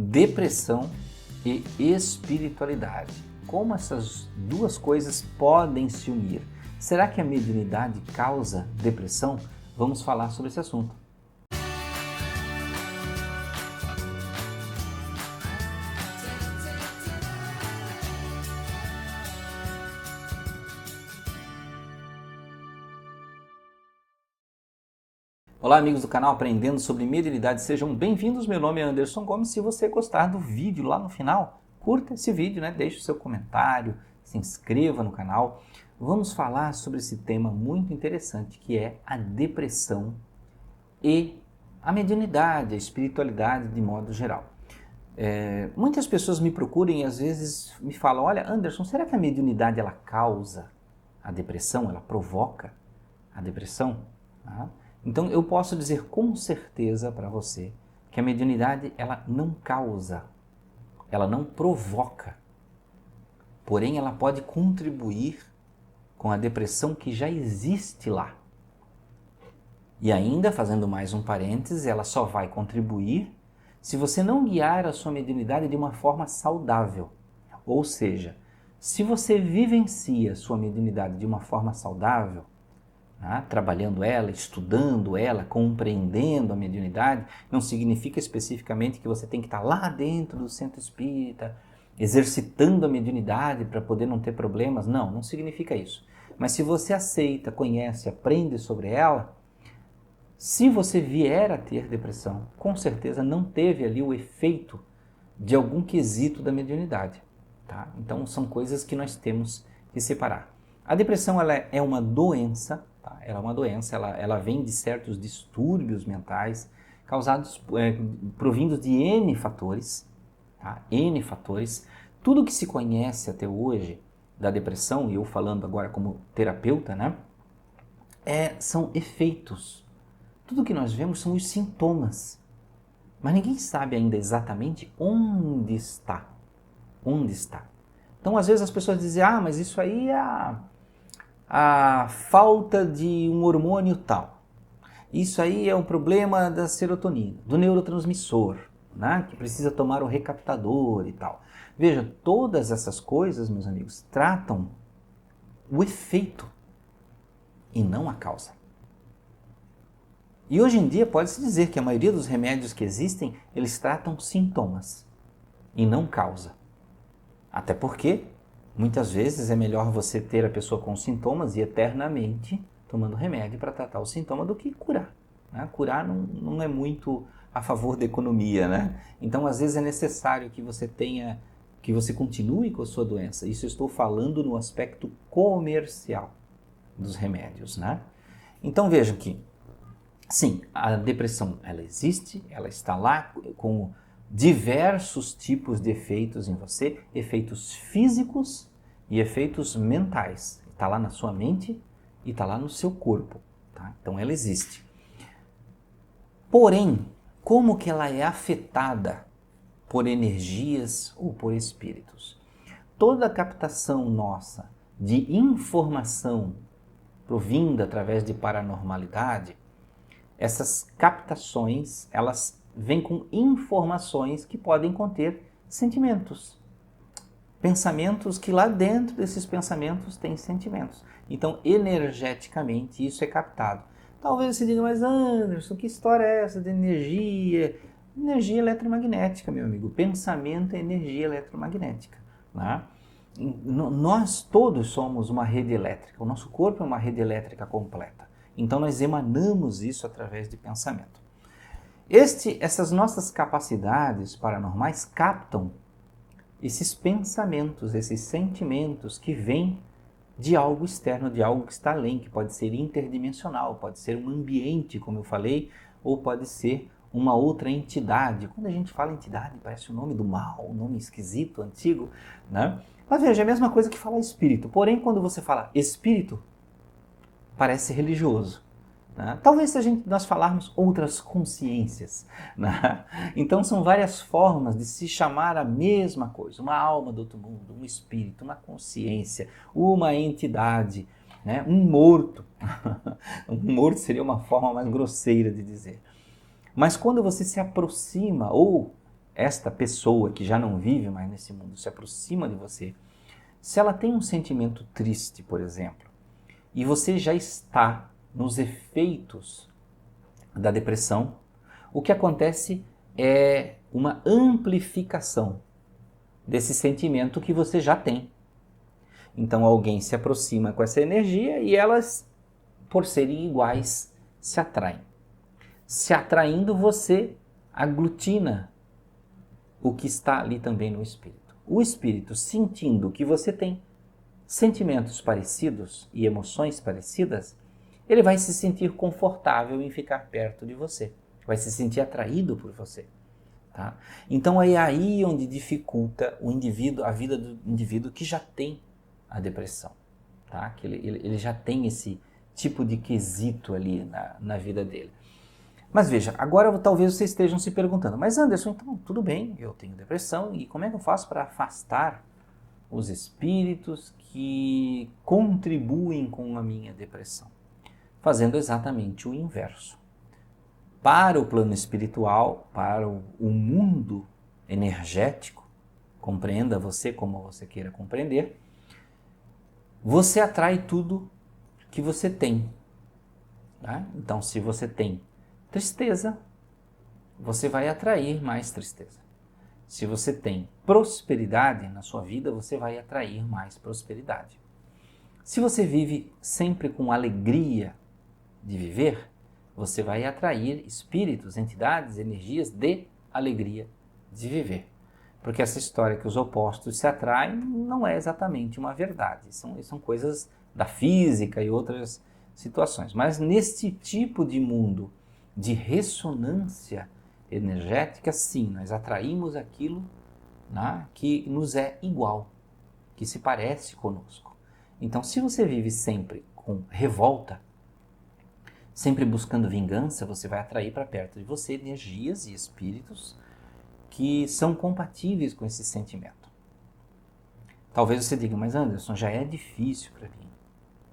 depressão e espiritualidade. Como essas duas coisas podem se unir? Será que a mediunidade causa depressão? Vamos falar sobre esse assunto. Olá amigos do canal Aprendendo sobre Mediunidade, sejam bem-vindos, meu nome é Anderson Gomes. Se você gostar do vídeo lá no final, curta esse vídeo, deixe o seu comentário, se inscreva no canal. Vamos falar sobre esse tema muito interessante que é a depressão e a mediunidade, a espiritualidade de modo geral. Muitas pessoas me procuram e às vezes me falam, olha Anderson, será que a mediunidade ela causa a depressão, ela provoca a depressão? Então eu posso dizer com certeza para você que a mediunidade ela não causa, ela não provoca, porém ela pode contribuir com a depressão que já existe lá. E ainda, fazendo mais um parênteses, ela só vai contribuir se você não guiar a sua mediunidade de uma forma saudável. Ou seja, se você vivencia a sua mediunidade de uma forma saudável, trabalhando ela, estudando ela, compreendendo a mediunidade, não significa especificamente que você tem que estar lá dentro do centro espírita, exercitando a mediunidade para poder não ter problemas. Não significa isso. Mas se você aceita, conhece, aprende sobre ela, se você vier a ter depressão, com certeza não teve ali o efeito de algum quesito da mediunidade. Então são coisas que nós temos que separar. A depressão ela é uma doença. Ela é uma doença, ela vem de certos distúrbios mentais causados, provindos de N fatores, N fatores. Tudo que se conhece até hoje da depressão, e eu falando agora como terapeuta, são efeitos. Tudo que nós vemos são os sintomas, mas ninguém sabe ainda exatamente onde está. Onde está. Então, às vezes as pessoas dizem, mas isso aí é a falta de um hormônio tal. Isso aí é um problema da serotonina, do neurotransmissor, que precisa tomar o recaptador e tal. Veja, todas essas coisas, meus amigos, tratam o efeito e não a causa. E hoje em dia pode-se dizer que a maioria dos remédios que existem, eles tratam sintomas e não causa. Até porque muitas vezes é melhor você ter a pessoa com sintomas e eternamente tomando remédio para tratar o sintoma do que curar. Curar não é muito a favor da economia, Então, às vezes é necessário que você continue com a sua doença. Isso eu estou falando no aspecto comercial dos remédios, Então, veja que, sim, a depressão ela existe, ela está lá com diversos tipos de efeitos em você, efeitos físicos e efeitos mentais. Está lá na sua mente e está lá no seu corpo. Então ela existe. Porém, como que ela é afetada por energias ou por espíritos? Toda a captação nossa de informação provinda através de paranormalidade, essas captações, elas vêm com informações que podem conter sentimentos. Pensamentos que lá dentro desses pensamentos tem sentimentos. Então, energeticamente, isso é captado. Talvez você diga, mas Anderson, que história é essa de energia? Energia eletromagnética, meu amigo. Pensamento é energia eletromagnética. Nós todos somos uma rede elétrica. O nosso corpo é uma rede elétrica completa. Então, nós emanamos isso através de pensamento. Essas nossas capacidades paranormais captam esses pensamentos, esses sentimentos que vêm de algo externo, de algo que está além, que pode ser interdimensional, pode ser um ambiente, como eu falei, ou pode ser uma outra entidade. Quando a gente fala entidade, parece o nome do mal, um nome esquisito, antigo, Mas veja, é a mesma coisa que falar espírito. Porém, quando você fala espírito, parece religioso. Talvez se nós falarmos outras consciências. Então são várias formas de se chamar a mesma coisa. Uma alma do outro mundo, um espírito, uma consciência, uma entidade, um morto. Um morto seria uma forma mais grosseira de dizer. Mas quando você se aproxima ou esta pessoa que já não vive mais nesse mundo se aproxima de você, se ela tem um sentimento triste, por exemplo, e você já está nos efeitos da depressão, o que acontece é uma amplificação desse sentimento que você já tem. Então alguém se aproxima com essa energia e elas, por serem iguais, se atraem. Se atraindo, você aglutina o que está ali também no espírito. O espírito, sentindo que você tem sentimentos parecidos e emoções parecidas, ele vai se sentir confortável em ficar perto de você, vai se sentir atraído por você. Tá? Então é aí onde dificulta o indivíduo, a vida do indivíduo que já tem a depressão, tá? Que ele já tem esse tipo de quesito ali na vida dele. Mas veja, agora talvez vocês estejam se perguntando, mas Anderson, então tudo bem, eu tenho depressão e como é que eu faço para afastar os espíritos que contribuem com a minha depressão? Fazendo exatamente o inverso. Para o plano espiritual, para o mundo energético, compreenda você como você queira compreender, você atrai tudo que você tem. Tá? Então, se você tem tristeza, você vai atrair mais tristeza. Se você tem prosperidade na sua vida, você vai atrair mais prosperidade. Se você vive sempre com alegria de viver, você vai atrair espíritos, entidades, energias de alegria de viver. Porque essa história que os opostos se atraem não é exatamente uma verdade. São coisas da física e outras situações. Mas neste tipo de mundo de ressonância energética, sim, nós atraímos aquilo, né, que nos é igual, que se parece conosco. Então, se você vive sempre com revolta, sempre buscando vingança, você vai atrair para perto de você energias e espíritos que são compatíveis com esse sentimento. Talvez você diga, mas Anderson, já é difícil para mim,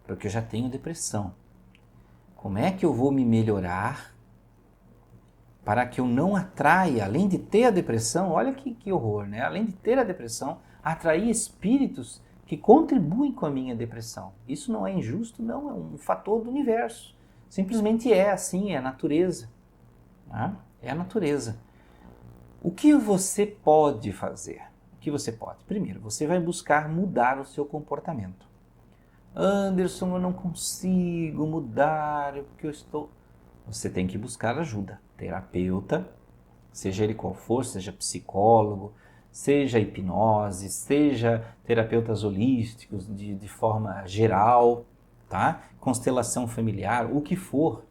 porque eu já tenho depressão. Como é que eu vou me melhorar para que eu não atraia, além de ter a depressão, olha que horror, né? Além de ter a depressão, atrair espíritos que contribuem com a minha depressão. Isso não é injusto, não, é um fator do universo. Simplesmente é assim, é a natureza. Tá? É a natureza. O que você pode fazer? O que você pode? Primeiro, você vai buscar mudar o seu comportamento. Anderson, eu não consigo mudar porque eu estou... Você tem que buscar ajuda. Terapeuta, seja ele qual for, seja psicólogo, seja hipnose, seja terapeutas holísticos de forma geral, tá? Constelação familiar, o que for.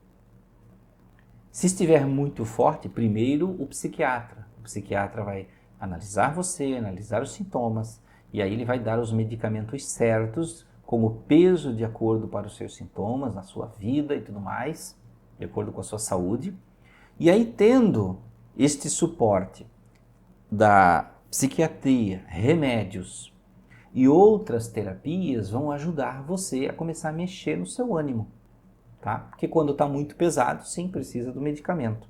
Se estiver muito forte, primeiro o psiquiatra. O psiquiatra vai analisar você, analisar os sintomas, e aí ele vai dar os medicamentos certos, como peso de acordo para os seus sintomas, na sua vida e tudo mais, de acordo com a sua saúde. E aí, tendo este suporte da psiquiatria, remédios e outras terapias, vão ajudar você a começar a mexer no seu ânimo, tá? Porque quando está muito pesado, sim, precisa do medicamento.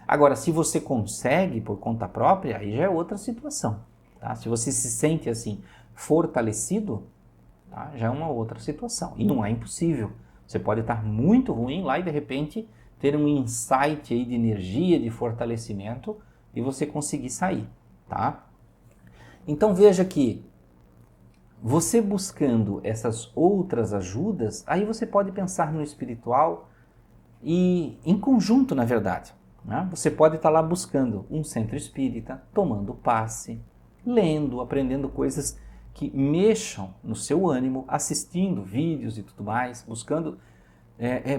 Agora, se você consegue por conta própria, aí já é outra situação, tá? Se você se sente assim, fortalecido, tá? Já é uma outra situação. E não é impossível. Você pode estar muito ruim lá e de repente ter um insight aí de energia, de fortalecimento e você conseguir sair, tá? Então veja que você buscando essas outras ajudas, aí você pode pensar no espiritual e em conjunto, na verdade. Né? Você pode estar lá buscando um centro espírita, tomando passe, lendo, aprendendo coisas que mexam no seu ânimo, assistindo vídeos e tudo mais, buscando,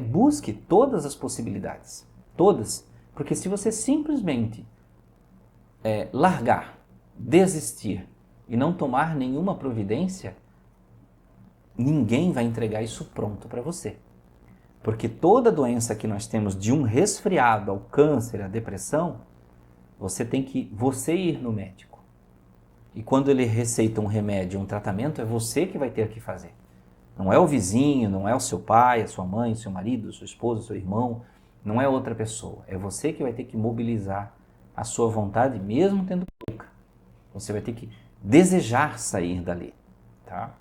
busque todas as possibilidades, todas, porque se você simplesmente largar, desistir e não tomar nenhuma providência, ninguém vai entregar isso pronto para você. Porque toda doença que nós temos, de um resfriado ao câncer, à depressão, você tem que ir no médico. E quando ele receita um remédio, um tratamento, é você que vai ter que fazer. Não é o vizinho, não é o seu pai, a sua mãe, o seu marido, a sua esposa, o seu irmão, não é outra pessoa. É você que vai ter que mobilizar a sua vontade, mesmo tendo pouca. Você vai ter que desejar sair dali, tá?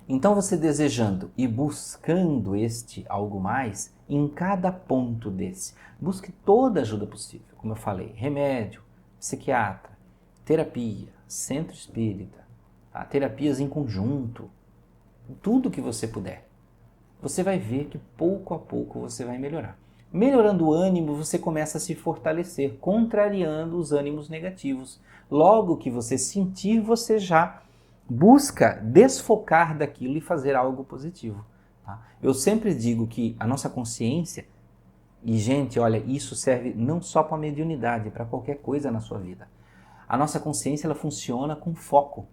Então você desejando e buscando este algo mais em cada ponto desse. Busque toda a ajuda possível, como eu falei, remédio, psiquiatra, terapia, centro espírita, tá? Terapias em conjunto, tudo que você puder. Você vai ver que pouco a pouco você vai melhorar. Melhorando o ânimo, você começa a se fortalecer, contrariando os ânimos negativos. Logo que você sentir, você já busca desfocar daquilo e fazer algo positivo. Tá? Eu sempre digo que a nossa consciência, e gente, olha, isso serve não só para a mediunidade, para qualquer coisa na sua vida. A nossa consciência ela funciona com foco.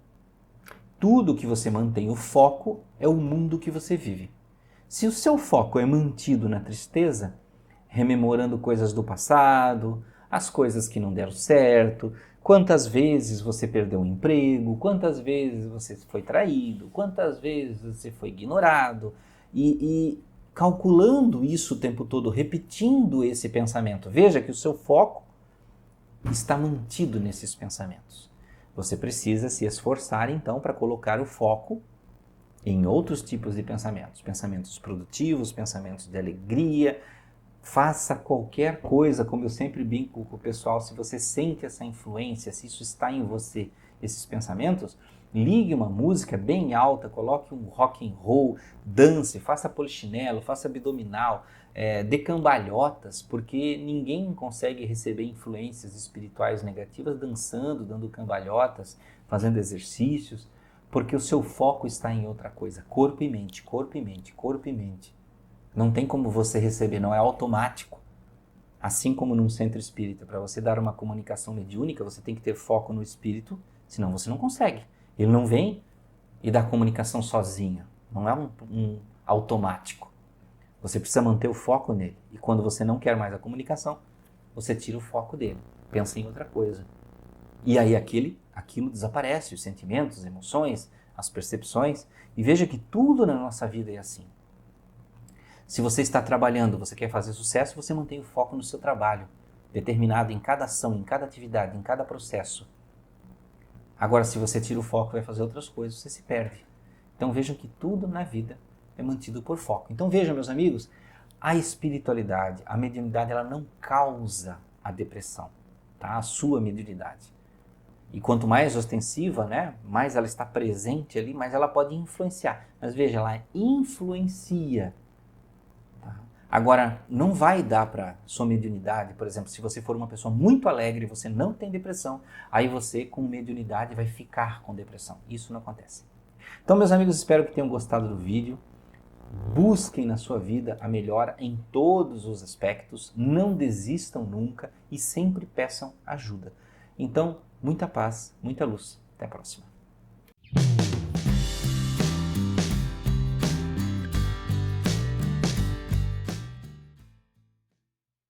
Tudo que você mantém o foco é o mundo que você vive. Se o seu foco é mantido na tristeza, rememorando coisas do passado, as coisas que não deram certo, quantas vezes você perdeu um emprego, quantas vezes você foi traído, quantas vezes você foi ignorado, e calculando isso o tempo todo, repetindo esse pensamento, veja que o seu foco está mantido nesses pensamentos. Você precisa se esforçar então para colocar o foco em outros tipos de pensamentos, pensamentos produtivos, pensamentos de alegria. Faça qualquer coisa, como eu sempre brinco com o pessoal, se você sente essa influência, se isso está em você, esses pensamentos, ligue uma música bem alta, coloque um rock and roll, dance, faça polichinelo, faça abdominal, dê cambalhotas, porque ninguém consegue receber influências espirituais negativas dançando, dando cambalhotas, fazendo exercícios, porque o seu foco está em outra coisa, corpo e mente, corpo e mente, corpo e mente. Não tem como você receber, não é automático. Assim como num centro espírita, para você dar uma comunicação mediúnica, você tem que ter foco no espírito, senão você não consegue. Ele não vem e dá comunicação sozinho, não é um automático. Você precisa manter o foco nele. E quando você não quer mais a comunicação, você tira o foco dele, pensa em outra coisa. E aí aquilo desaparece, os sentimentos, as emoções, as percepções. E veja que tudo na nossa vida é assim. Se você está trabalhando, você quer fazer sucesso, você mantém o foco no seu trabalho, determinado em cada ação, em cada atividade, em cada processo. Agora, se você tira o foco e vai fazer outras coisas, você se perde. Então vejam que tudo na vida é mantido por foco. Então vejam, meus amigos, a espiritualidade, a mediunidade, ela não causa a depressão, tá? A sua mediunidade. E quanto mais ostensiva, né, mais ela está presente ali, mais ela pode influenciar. Mas veja, ela influencia. Agora, não vai dar para sua mediunidade, por exemplo, se você for uma pessoa muito alegre e você não tem depressão, aí você com mediunidade vai ficar com depressão. Isso não acontece. Então, meus amigos, espero que tenham gostado do vídeo. Busquem na sua vida a melhora em todos os aspectos, não desistam nunca e sempre peçam ajuda. Então, muita paz, muita luz. Até a próxima.